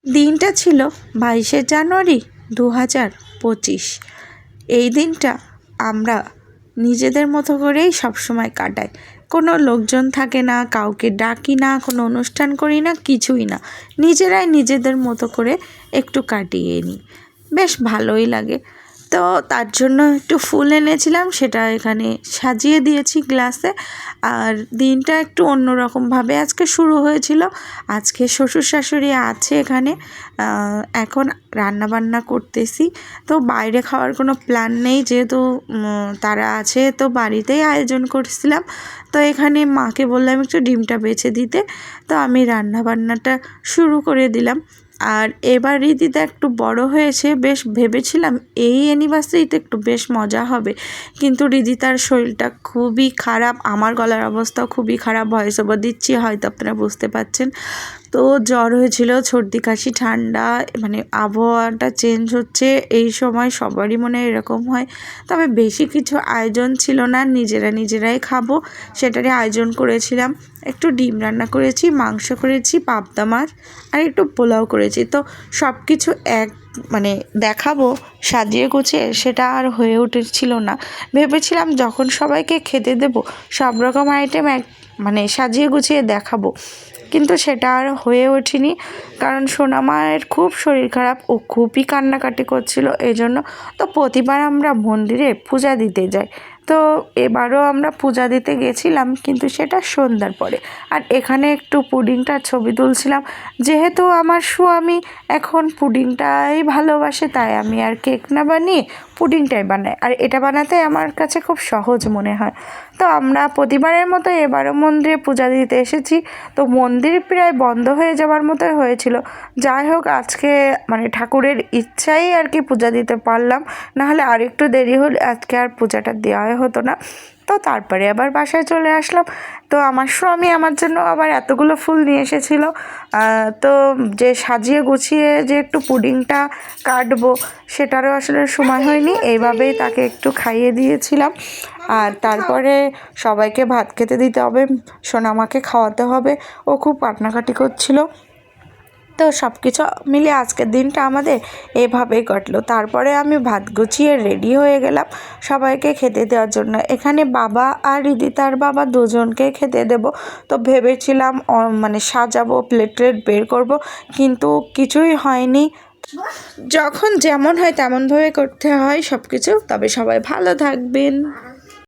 দিনটা ছিল 22শে জানুয়ারি 2025। এই দিনটা আমরা নিজেদের মতো করেই সবসময় কাটাই। কোনো লোকজন থাকে না, কাউকে ডাকি না, কোনো অনুষ্ঠান করি না, কিছুই না, নিজেরাই নিজেদের মতো করে একটু কাটিয়ে নিই। বেশ ভালোই লাগে। তো তার জন্য একটু ফুল এনেছিলাম, সেটা এখানে সাজিয়ে দিয়েছি গ্লাসে। আর দিনটা একটু অন্যরকমভাবে আজকে শুরু হয়েছিল। আজকে শ্বশুর শাশুড়ি আছে এখানে, এখন রান্নাবান্না করতেছি। তো বাইরে খাওয়ার কোনো প্ল্যান নেই, যেহেতু তারা আছে, তো বাড়িতেই আয়োজন করছিলাম। তো এখানে মাকে বললাম একটু ডিমটা বেছে দিতে, তো আমি রান্নাবান্নাটা শুরু করে দিলাম। আর এবার রীতিটা একটু বড় হয়েছে, বেশ ভেবেছিলাম এই অ্যানিভার্সারিতে একটু বেশ মজা হবে, কিন্তু রিদিতার শরীরটা খুবই খারাপ, আমার গলার অবস্থাও খুবই খারাপ, ভয়েস ওভার দিচ্ছি হয়তো আপনারা বুঝতে পারছেন। তো জ্বর হয়েছিল, সর্দি কাশি ঠান্ডা, মানে আবহাওয়াটা চেঞ্জ হচ্ছে এই সময়, সবারই মনে এরকম হয়। তবে বেশি কিছু আয়োজন ছিল না, নিজেরাই খাবো সেটারই আয়োজন করেছিলাম। একটু ডিম রান্না করেছি, মাংস করেছি, পাবদা মাছ, আর একটু পোলাও করেছি। তো সব কিছু মানে দেখাবো সাজিয়ে গুছিয়ে, সেটা আর হয়ে উঠেছিল না। ভেবেছিলাম যখন সবাইকে খেতে দেবো সব রকম আইটেম মানে সাজিয়ে গুছিয়ে দেখাবো, কিন্তু সেটা আর হয়ে ওঠেনি। কারণ সোনামায়ের খুব শরীর খারাপ, ও খুবই কান্নাকাটি করছিল এই জন্য। তো প্রতিবার আমরা মন্দিরে পূজা দিতে যাই, তো এবারও আমরা পূজা দিতে গেছিলাম, কিন্তু সেটা সন্ধ্যার পরে। আর এখানে একটু পুডিংটার ছবি তুলছিলাম, যেহেতু আমার স্বামী এখন পুডিংটাই ভালোবাসে, তাই আমি আর কেক না বানিয়ে পুডিংটাই বানাই। আর এটা বানাতে আমার কাছে খুব সহজ মনে হয়। তো আমরা প্রতিবারের মতো এবারও মন্দিরে পূজা দিতে এসেছি। তো মন্দির প্রায় বন্ধ হয়ে যাওয়ার মতোই হয়েছিল। যাই হোক, আজকে মানে ঠাকুরের ইচ্ছাই আর কি পূজা দিতে পারলাম, নাহলে আর একটু দেরি হলে আজকে আর পূজাটা দেওয়াই হতো না। তো তারপরে আবার বাসায় চলে আসলাম। তো আমার স্বামী আমার জন্য আবার এতগুলো ফুল নিয়ে এসেছিল। তো যে সাজিয়ে গুছিয়ে যে একটু পুডিংটা কাটবো সেটারও আসলে সময় হয়নি, এইভাবেই তাকে একটু খাইয়ে দিয়েছিলাম। আর তারপরে সবাইকে ভাত খেতে দিতে হবে, সোনামাকে খাওয়াতে হবে, ও খুব কান্নাকাটি করছিল। তো সব কিছু মিলে আজকের দিনটা আমাদের এভাবেই কাটলো। তারপরে আমি ভাত গুছিয়ে রেডি হয়ে গেলাম সবাইকে খেতে দেওয়ার জন্য। এখানে বাবা আর রিদিতার বাবা দুজনকে খেতে দেব। তো ভেবেছিলাম মানে সাজাবো, প্লেট বের করব, কিন্তু কিছুই হয়নি। যখন যেমন হয় তেমনভাবে করতে হয় সব কিছু। তবে সবাই ভালো থাকবেন।